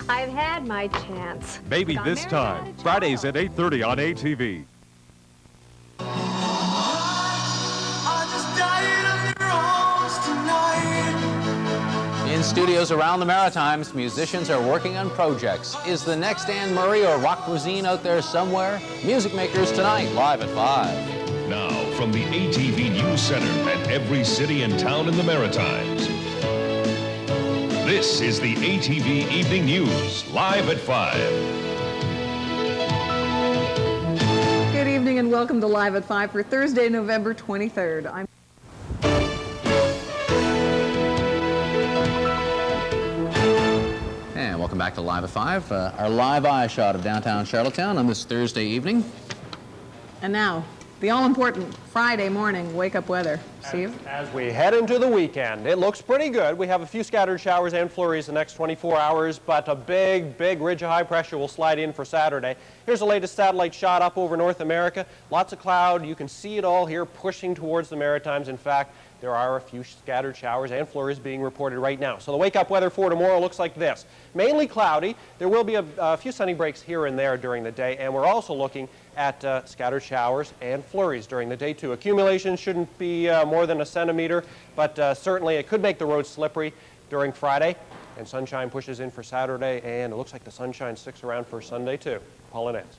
I've had my chance. Maybe this time. Fridays at 8:30 on ATV. In studios around the Maritimes, musicians are working on projects. Is the next Anne Murray or rock cuisine out there somewhere? Music Makers tonight, live at 5. Now, from the ATV News Center at every city and town in the Maritimes, this is the ATV Evening News, live at 5. Good evening and welcome to Live at 5 for Thursday, November 23rd. And welcome back to Live at 5, our live eye shot of downtown Charlottetown on this Thursday evening. And now, the all-important Friday morning wake-up weather. Steve? As we head into the weekend, it looks pretty good. We have a few scattered showers and flurries the next 24 hours, but a big ridge of high pressure will slide in for Saturday. Here's the latest satellite shot up over North America. Lots of cloud. You can see it all here pushing towards the Maritimes. In fact, there are a few scattered showers and flurries being reported right now. So the wake-up weather for tomorrow looks like this. Mainly cloudy. There will be a few sunny breaks here and there during the day, and we're also looking at scattered showers and flurries during the day, too. Accumulation shouldn't be more than a centimeter, but certainly it could make the roads slippery during Friday. And sunshine pushes in for Saturday, and it looks like the sunshine sticks around for Sunday, too. Paul and Nance.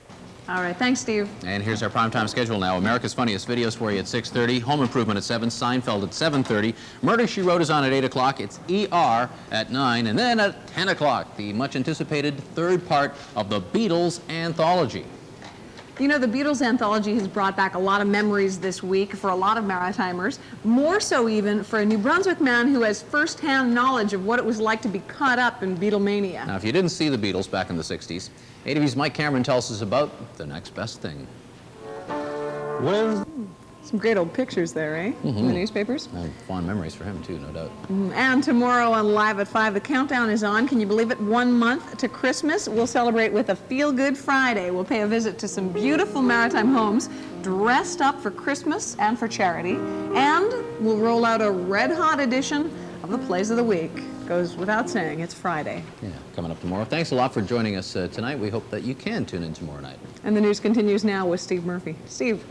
All right, thanks, Steve. And here's our primetime schedule now. America's Funniest Videos for you at 6:30, Home Improvement at 7, Seinfeld at 7:30, Murder, She Wrote is on at 8 o'clock, it's ER at 9, and then at 10 o'clock, the much-anticipated third part of the Beatles anthology. You know, the Beatles anthology has brought back a lot of memories this week for a lot of Maritimers, more so even for a New Brunswick man who has first-hand knowledge of what it was like to be caught up in Beatlemania. Now, if you didn't see the Beatles back in the 60s, ATV's Mike Cameron tells us about the next best thing. Some great old pictures there, eh? In the newspapers. Fond memories for him, too, no doubt. And tomorrow on Live at 5, the countdown is on. Can you believe it? 1 month to Christmas. We'll celebrate with a Feel Good Friday. We'll pay a visit to some beautiful maritime homes dressed up for Christmas and for charity. And we'll roll out a red-hot edition of the Plays of the Week. Goes without saying, it's Friday. Yeah, coming up tomorrow. Thanks a lot for joining us tonight. We hope that you can tune in tomorrow night. And the news continues now with Steve Murphy. Steve.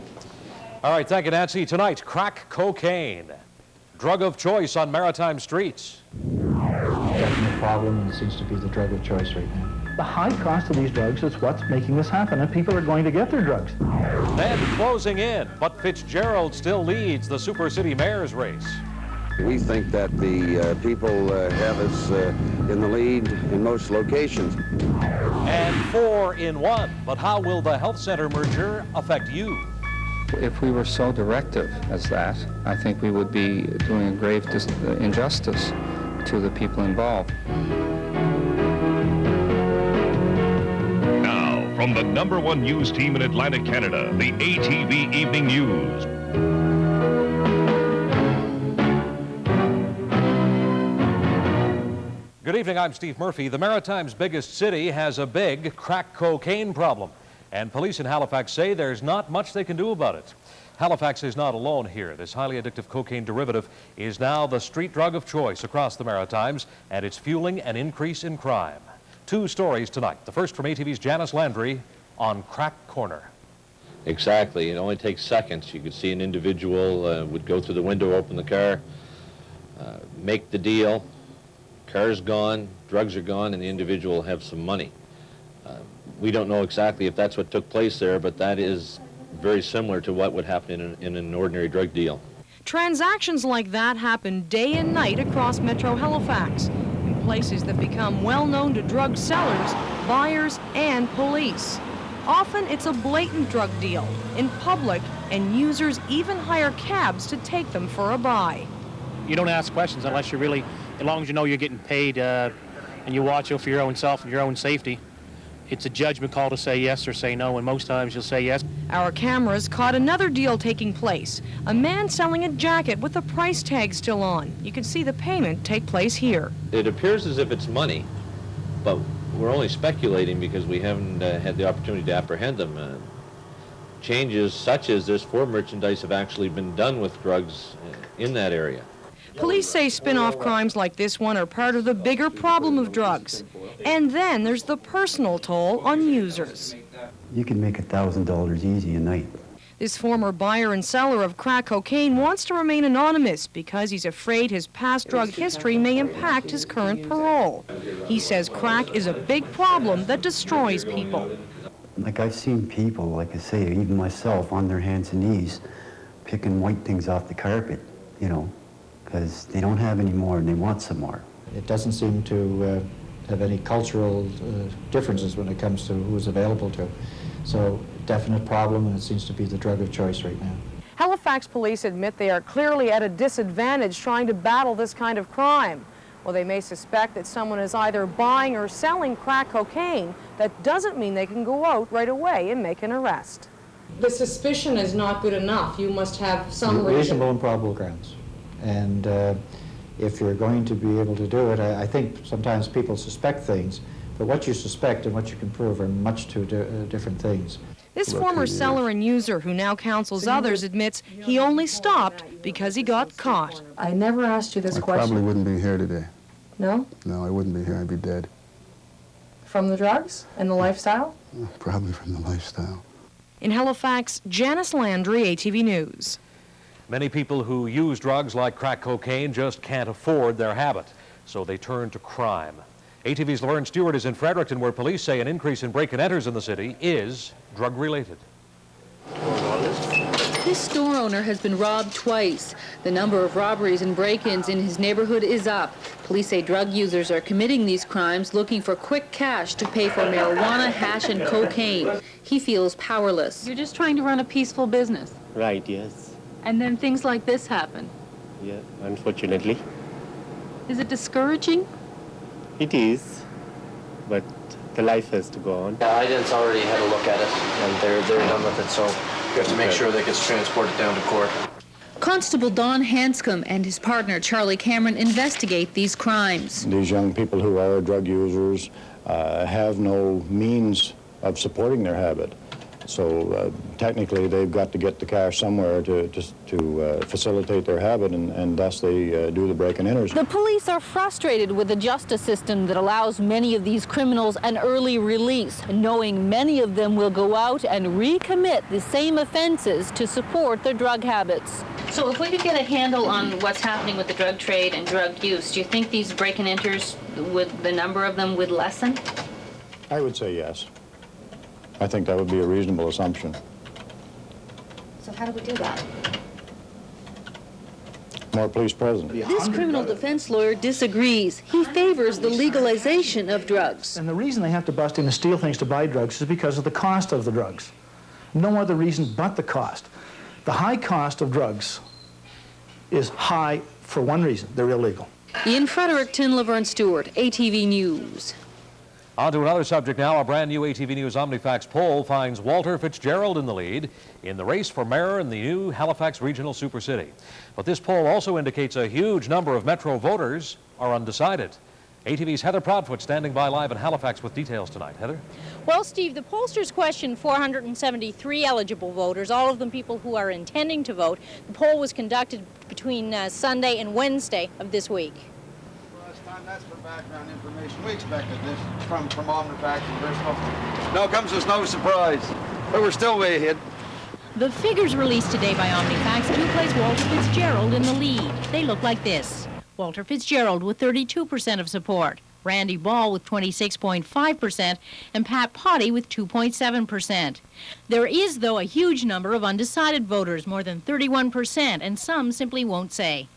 All right, thank you, Nancy. Tonight, crack cocaine, drug of choice on maritime streets. Definite problem, and it seems to be the drug of choice right now. The high cost of these drugs is what's making this happen, and people are going to get their drugs. Then closing in, but Fitzgerald still leads the Super City Mayor's race. We think that the people have us in the lead in most locations. And 4 in 1, but how will the health center merger affect you? If we were so directive as that, I think we would be doing a grave injustice to the people involved. now, from the #1 news team in Atlantic Canada, the ATV Evening News. Good evening, I'm Steve Murphy. The Maritime's biggest city has a big crack cocaine problem. And police in Halifax say there's not much they can do about it. Halifax is not alone here. This highly addictive cocaine derivative is now the street drug of choice across the Maritimes, and it's fueling an increase in crime. 2 stories tonight. The first from ATV's Janice Landry on Crack Corner. Exactly. It only takes seconds. You could see an individual would go through the window, open the car, make the deal. Car's gone, drugs are gone, and the individual will have some money. We don't know exactly if that's what took place there, but that is very similar to what would happen in an ordinary drug deal. Transactions like that happen day and night across Metro Halifax, in places that become well known to drug sellers, buyers, and police. Often it's a blatant drug deal in public, and users even hire cabs to take them for a buy. You don't ask questions unless you really, as long as you know you're getting paid and you watch out for your own self and your own safety. It's a judgment call to say yes or say no, and most times you'll say yes. Our cameras caught another deal taking place. A man selling a jacket with the price tag still on. You can see the payment take place here. It appears as if it's money, but we're only speculating because we haven't had the opportunity to apprehend them. Changes such as this for merchandise have actually been done with drugs in that area. Police say spin-off crimes like this one are part of the bigger problem of drugs. And then there's the personal toll on users. You can make $1,000 easy a night. This former buyer and seller of crack cocaine wants to remain anonymous because he's afraid his past drug history may impact his current parole. He says crack is a big problem that destroys people. Like, I've seen people, like I say, even myself, on their hands and knees, picking white things off the carpet, you know, because they don't have any more and they want some more. It doesn't seem to have any cultural differences when it comes to who's available to. So, definite problem, and it seems to be the drug of choice right now. Halifax police admit they are clearly at a disadvantage trying to battle this kind of crime. While they may suspect that someone is either buying or selling crack cocaine, that doesn't mean they can go out right away and make an arrest. The suspicion is not good enough. You must have some reason. Reasonable and probable grounds. And if you're going to be able to do it, I think sometimes people suspect things, but what you suspect and what you can prove are much two different things. This former seller and user who now counsels others admits he only stopped because he got caught. I never asked you this question. I probably wouldn't be here today. No? No, I wouldn't be here. I'd be dead. From the drugs and the lifestyle? Probably from the lifestyle. In Halifax, Janice Landry, ATV News. Many people who use drugs like crack cocaine just can't afford their habit, so they turn to crime. ATV's Lauren Stewart is in Fredericton, where police say an increase in break-and-enters in the city is drug-related. This store owner has been robbed twice. The number of robberies and break-ins in his neighborhood is up. Police say drug users are committing these crimes looking for quick cash to pay for marijuana, hash, and cocaine. He feels powerless. You're just trying to run a peaceful business. Right, yes. And then things like this happen. Yeah, unfortunately. Is it discouraging? It is, but the life has to go on. Yeah, IDEN's already had a look at it, and they're done with it, so we have to make sure that gets transported down to court. Constable Don Hanscom and his partner Charlie Cameron investigate these crimes. These young people who are drug users have no means of supporting their habit. So technically they've got to get the cash somewhere to facilitate their habit, and thus they do the break-and-enters. The police are frustrated with a justice system that allows many of these criminals an early release, knowing many of them will go out and recommit the same offenses to support their drug habits. So if we could get a handle on what's happening with the drug trade and drug use, do you think these break-and-enters, the number of them would lessen? I would say yes. I think that would be a reasonable assumption. So how do we do that? More police present. This criminal defense lawyer disagrees. He favors the legalization of drugs. And the reason they have to bust in and steal things to buy drugs is because of the cost of the drugs. No other reason but the cost. The high cost of drugs is high for one reason: they're illegal. In Fredericton, Laverne Stewart, ATV News. On to another subject now. A brand new ATV News OmniFax poll finds Walter Fitzgerald in the lead in the race for mayor in the new Halifax Regional Super City. But this poll also indicates a huge number of Metro voters are undecided. ATV's Heather Proudfoot standing by live in Halifax with details tonight. Heather? Well, Steve, the pollsters questioned 473 eligible voters, all of them people who are intending to vote. The poll was conducted between Sunday and Wednesday of this week. That's for background information. We expected this from OmniFax and Bristol. No, comes as no surprise, but we're still way ahead. The figures released today by OmniFax do place Walter Fitzgerald in the lead. They look like this. Walter Fitzgerald with 32% of support, Randy Ball with 26.5%, and Pat Potty with 2.7%. There is, though, a huge number of undecided voters, more than 31%, and some simply won't say.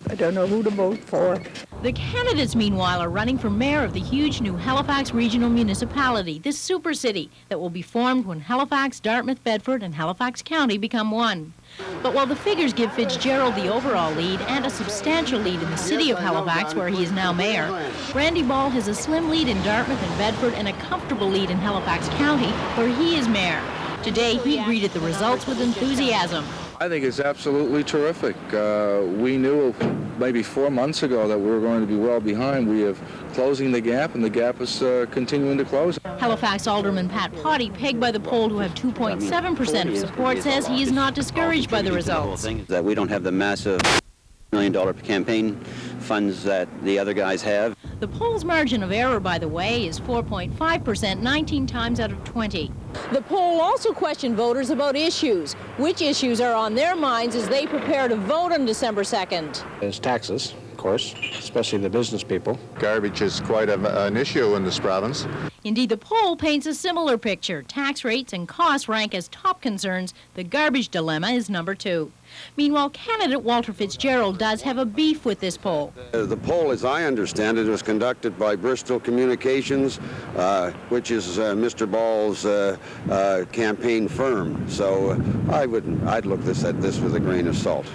I don't know who to vote for. The candidates, meanwhile, are running for mayor of the huge new Halifax Regional Municipality, this super city that will be formed when Halifax, Dartmouth, Bedford, and Halifax County become one. But while the figures give Fitzgerald the overall lead and a substantial lead in the city of Halifax, where he is now mayor, Randy Ball has a slim lead in Dartmouth and Bedford and a comfortable lead in Halifax County, where he is mayor. Today, he greeted the results with enthusiasm. I think it's absolutely terrific. We knew maybe 4 months ago that we were going to be well behind. We have closing the gap, and the gap is continuing to close. Halifax Alderman Pat Potty, pegged by the poll who have 2.7% of support, says he is not discouraged by the results. That we don't have the massive $1 million campaign funds that the other guys have. The poll's margin of error, by the way, is 4.5%, 19 times out of 20. The poll also questioned voters about issues. Which issues are on their minds as they prepare to vote on December 2nd? There's taxes, of course, especially the business people. Garbage is quite an issue in this province. Indeed, the poll paints a similar picture. Tax rates and costs rank as top concerns. The garbage dilemma is number 2. Meanwhile, candidate Walter Fitzgerald does have a beef with this poll. The poll, as I understand it, was conducted by Bristol Communications, which is Mr. Ball's campaign firm. So I'd look at this with a grain of salt.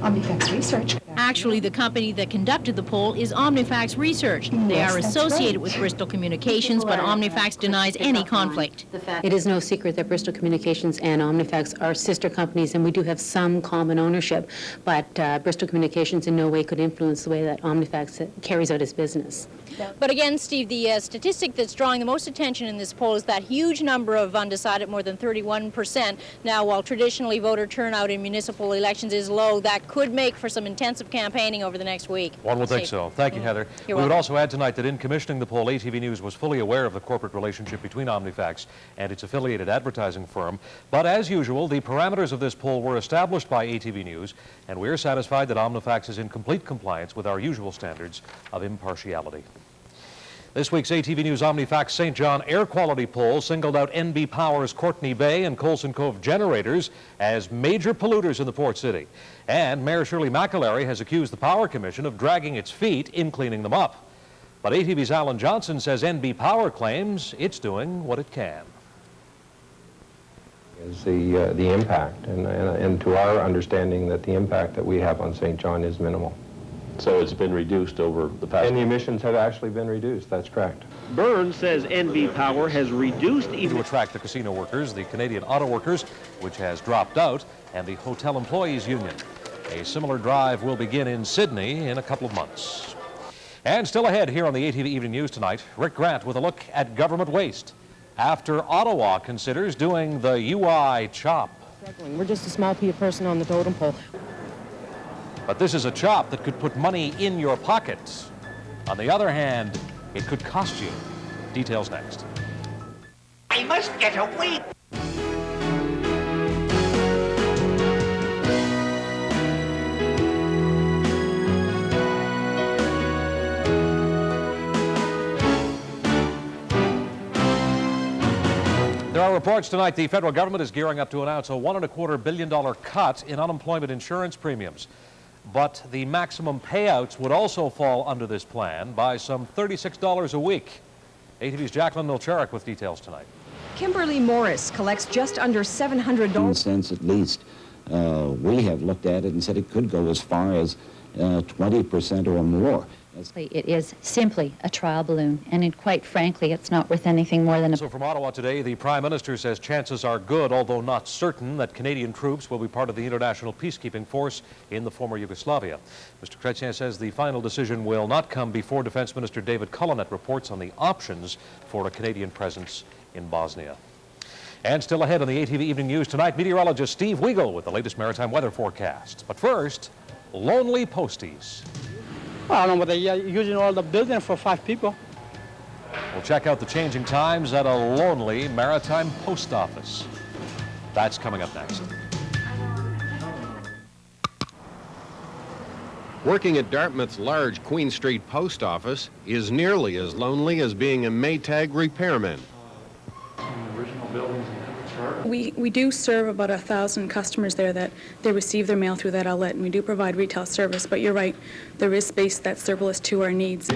Omnifax Research. Actually, the company that conducted the poll is Omnifax Research. They are associated with Bristol Communications, but Omnifax denies any conflict. It is no secret that Bristol Communications and Omnifax are sister companies, and we do have some common ownership, but Bristol Communications in no way could influence the way that Omnifax carries out its business. But again, Steve, the statistic that's drawing the most attention in this poll is that huge number of undecided, more than 31%. Now, while traditionally voter turnout in municipal elections is low, that could make for some intensive campaigning over the next week. One would think so. Thank you, Heather. You're we would welcome. also add tonight that in commissioning the poll, ATV News was fully aware of the corporate relationship between Omnifax and its affiliated advertising firm. But as usual, the parameters of this poll were established by ATV News, and we're satisfied that Omnifax is in complete compliance with our usual standards of impartiality. This week's ATV News Omnifax St. John air quality poll singled out NB Power's Courtney Bay and Colson Cove generators as major polluters in the port city. And Mayor Shirley McAlery has accused the Power Commission of dragging its feet in cleaning them up. But ATV's Alan Johnson says NB Power claims it's doing what it can. Is the impact, and to our understanding that the impact that we have on St. John is minimal. So it's been reduced over the past... And the emissions have actually been reduced, that's correct. Burns says NB Power has reduced... To attract the casino workers, the Canadian Auto Workers, which has dropped out, and the Hotel Employees Union. A similar drive will begin in Sydney in a couple of months. And still ahead here on the ATV Evening News tonight, Rick Grant with a look at government waste after Ottawa considers doing the UI chop. We're just a small person on the totem pole. But this is a chop that could put money in your pocket. On the other hand, it could cost you. Details next. I must get away. There are reports tonight the federal government is gearing up to announce a $1.25 billion cut in unemployment insurance premiums. But the maximum payouts would also fall under this plan by some $36 a week. ATV's Jacqueline Milcherik with details tonight. Kimberly Morris collects just under $700. Cents at least. We have looked at it and said it could go as far as 20% or more. It is simply a trial balloon, and quite frankly, it's not worth anything more than a... So from Ottawa today, the Prime Minister says chances are good, although not certain, that Canadian troops will be part of the international peacekeeping force in the former Yugoslavia. Mr. Chrétien says the final decision will not come before Defense Minister David Cullinan reports on the options for a Canadian presence in Bosnia. And still ahead on the ATV Evening News tonight, meteorologist Steve Weigel with the latest maritime weather forecast. But first, lonely posties. I don't know, but they're using all the building for 5 people. We'll check out the changing times at a lonely maritime post office. That's coming up next. Working at Dartmouth's large Queen Street post office is nearly as lonely as being a Maytag repairman. We do serve about 1,000 customers there that they receive their mail through that outlet, and we do provide retail service. But you're right, there is space that's surplus to our needs.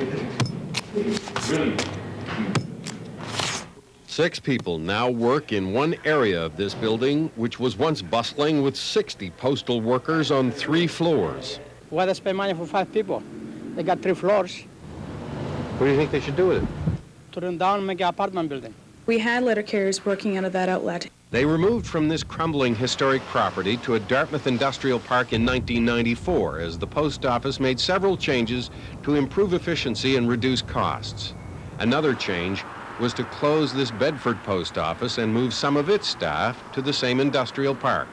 6 people now work in one area of this building, which was once bustling with 60 postal workers on 3 floors. Why they spend money for 5 people? They got 3 floors. What do you think they should do with it? To run down and make an apartment building. We had letter carriers working out of that outlet. They were moved from this crumbling historic property to a Dartmouth industrial park in 1994 as the post office made several changes to improve efficiency and reduce costs. Another change was to close this Bedford post office and move some of its staff to the same industrial park.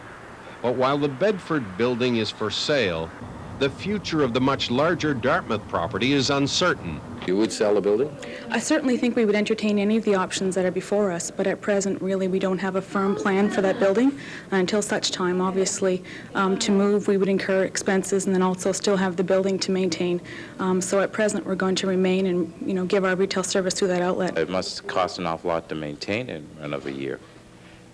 But while the Bedford building is for sale, the future of the much larger Dartmouth property is uncertain. You would sell the building? I certainly think we would entertain any of the options that are before us, but at present, really, we don't have a firm plan for that building until such time. Obviously, to move, we would incur expenses and then also still have the building to maintain. So at present, we're going to remain and, give our retail service through that outlet. It must cost an awful lot to maintain it in another year,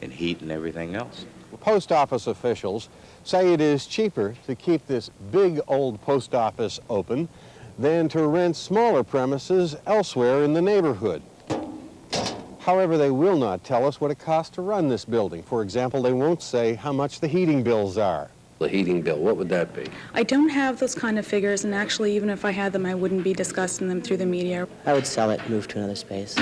and heat and everything else. Post office officials say it is cheaper to keep this big old post office open than to rent smaller premises elsewhere in the neighborhood. However, they will not tell us what it costs to run this building. For example, they won't say how much the heating bills are. The heating bill, what would that be? I don't have those kind of figures, and actually, even if I had them, I wouldn't be discussing them through the media. I would sell it and move to another space.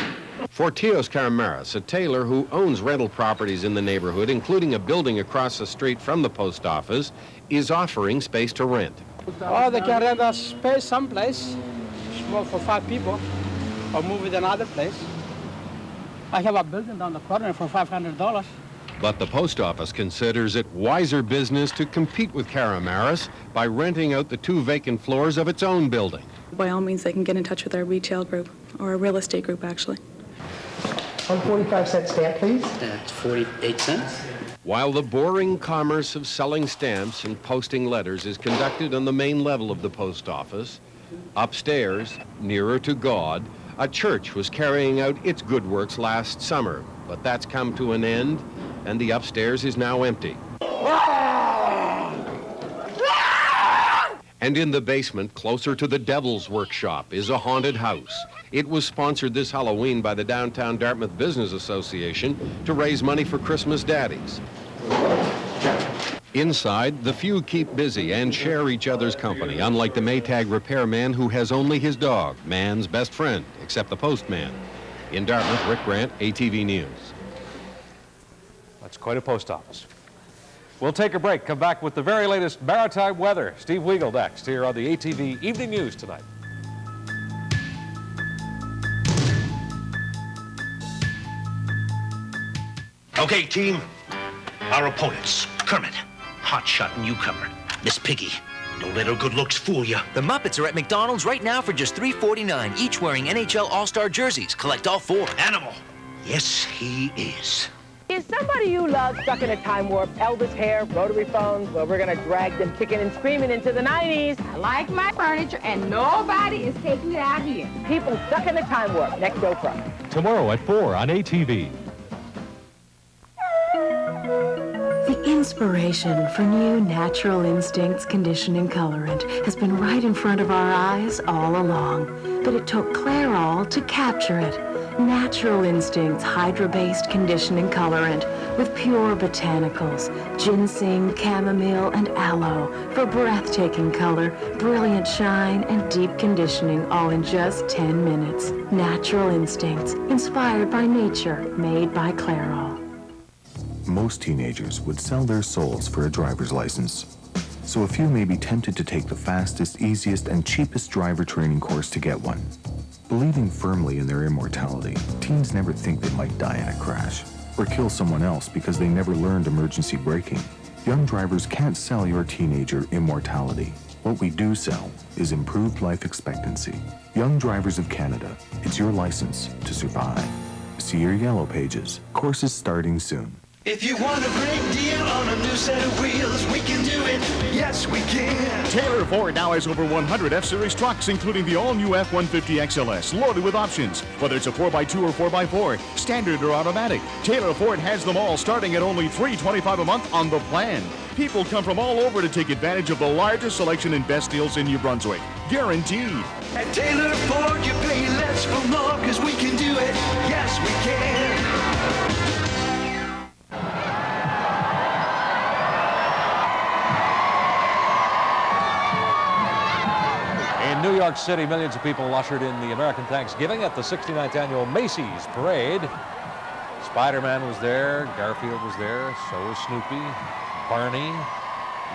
Fortios Caramaris, a tailor who owns rental properties in the neighborhood, including a building across the street from the post office, is offering space to rent. Oh, they can rent a space someplace, small for 5 people, or move it another place. I have a building down the corner for $500. But the post office considers it wiser business to compete with Caramaris by renting out the 2 vacant floors of its own building. By all means, they can get in touch with our retail group, or a real estate group, actually. 145-cent stamp, please. That's 48 cents. While the boring commerce of selling stamps and posting letters is conducted on the main level of the post office, upstairs, nearer to God, a church was carrying out its good works last summer, but that's come to an end, and the upstairs is now empty. And in the basement, closer to the Devil's Workshop, is a haunted house. It was sponsored this Halloween by the Downtown Dartmouth Business Association to raise money for Christmas daddies. Inside, the few keep busy and share each other's company, unlike the Maytag repairman who has only his dog, man's best friend, except the postman. In Dartmouth, Rick Grant, ATV News. That's quite a post office. We'll take a break, come back with the very latest maritime weather. Steve Weigel next here on the ATV Evening News tonight. Okay, team. Our opponents, Kermit, hotshot newcomer, Miss Piggy. Don't let her good looks fool you. The Muppets are at McDonald's right now for just $3.49, each wearing NHL All-Star jerseys. Collect all 4. Animal. Yes, he is. Is somebody you love stuck in a time warp? Elvis hair, rotary phones? Well, we're gonna drag them kicking and screaming into the 90s. I like my furniture, and nobody is taking it out here. People stuck in the time warp. Next Oprah. Tomorrow at 4 on ATV. The inspiration for new natural instincts conditioning colorant has been right in front of our eyes all along, but it took Clairol to capture it. Natural Instincts Hydra-based conditioning colorant with pure botanicals, ginseng, chamomile, and aloe for breathtaking color, brilliant shine, and deep conditioning all in just 10 minutes. Natural Instincts, inspired by nature, made by Clairol. Most teenagers would sell their souls for a driver's license. So a few may be tempted to take the fastest, easiest, and cheapest driver training course to get one. Believing firmly in their immortality, teens never think they might die in a crash or kill someone else because they never learned emergency braking. Young drivers can't sell your teenager immortality. What we do sell is improved life expectancy. Young Drivers of Canada, it's your license to survive. See your yellow pages. Courses starting soon. If you want a great deal on a new set of wheels, we can do it. Yes, we can. Taylor Ford now has over 100 F-Series trucks, including the all-new F-150 XLS, loaded with options. Whether it's a 4x2 or 4x4, standard or automatic, Taylor Ford has them all starting at only $325 a month on the plan. People come from all over to take advantage of the largest selection and best deals in New Brunswick. Guaranteed. At Taylor Ford, you pay less for more, because we can do it. Yes, we can. In New York City, millions of people ushered in the American Thanksgiving at the 69th annual Macy's Parade. Spider-Man was there, Garfield was there, so was Snoopy, Barney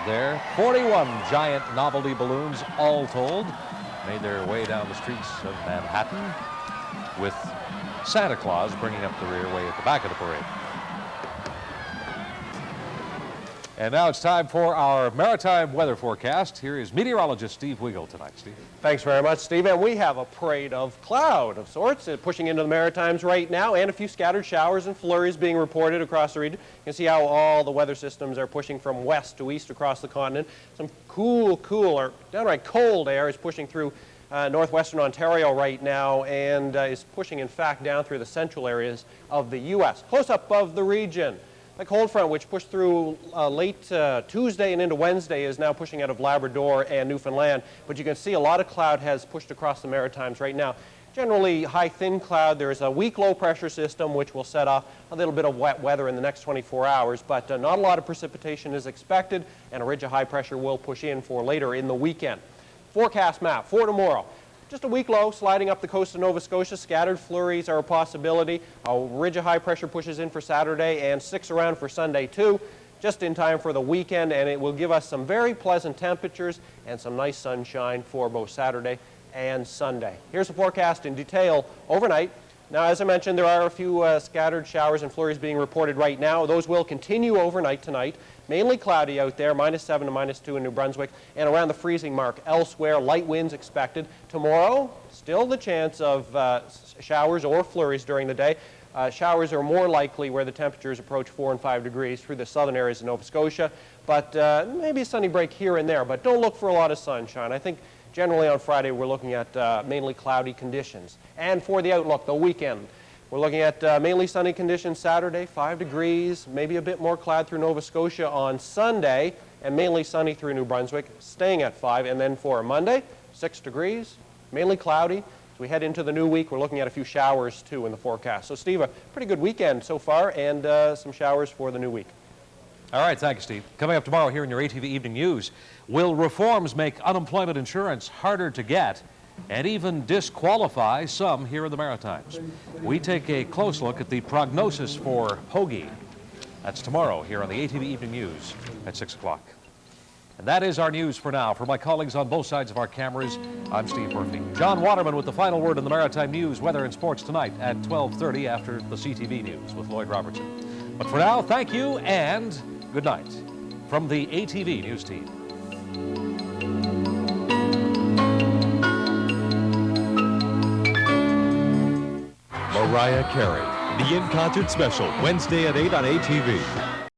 there. 41 giant novelty balloons, all told, made their way down the streets of Manhattan, with Santa Claus bringing up the rear way at the back of the parade. And now it's time for our maritime weather forecast. Here is meteorologist Steve Wiegel tonight. Steve. Thanks very much, Steve. And we have a parade of cloud of sorts pushing into the Maritimes right now, and a few scattered showers and flurries being reported across the region. You can see how all the weather systems are pushing from west to east across the continent. Some cool or downright cold air is pushing through northwestern Ontario right now, and is pushing, in fact, down through the central areas of the U.S. Close up above the region. The cold front, which pushed through late Tuesday and into Wednesday, is now pushing out of Labrador and Newfoundland. But you can see a lot of cloud has pushed across the Maritimes right now. Generally high, thin cloud. There's a weak low pressure system which will set off a little bit of wet weather in the next 24 hours, but not a lot of precipitation is expected, and a ridge of high pressure will push in for later in the weekend. Forecast map for tomorrow. Just a weak low sliding up the coast of Nova Scotia. Scattered flurries are a possibility. A ridge of high pressure pushes in for Saturday and sticks around for Sunday too, just in time for the weekend, and it will give us some very pleasant temperatures and some nice sunshine for both Saturday and Sunday. Here's the forecast in detail overnight. Now, as I mentioned, there are a few scattered showers and flurries being reported right now. Those will continue overnight tonight. Mainly cloudy out there, -7 to -2 in New Brunswick, and around the freezing mark elsewhere. Light winds expected. Tomorrow, still the chance of showers or flurries during the day. Showers are more likely where the temperatures approach 4 and 5 degrees through the southern areas of Nova Scotia, but maybe a sunny break here and there, but don't look for a lot of sunshine. I think generally on Friday we're looking at mainly cloudy conditions. And for the outlook, the weekend, we're looking at mainly sunny conditions Saturday, 5 degrees, maybe a bit more cloud through Nova Scotia on Sunday, and mainly sunny through New Brunswick, staying at 5. And then for Monday, 6 degrees, mainly cloudy. As we head into the new week, we're looking at a few showers too in the forecast. So Steve, a pretty good weekend so far, and some showers for the new week. All right, thank you, Steve. Coming up tomorrow here in your ATV Evening News, will reforms make unemployment insurance harder to get and even disqualify some here in the Maritimes? We take a close look at the prognosis for Hoagie. That's tomorrow here on the ATV Evening News at 6 o'clock. And that is our news for now. For my colleagues on both sides of our cameras, I'm Steve Murphy. John Waterman with the final word in the Maritime News, weather and sports tonight at 12:30 after the CTV News with Lloyd Robertson. But for now, thank you and good night from the ATV News team. Mariah Carey, the In Concert Special, Wednesday at 8 on ATV.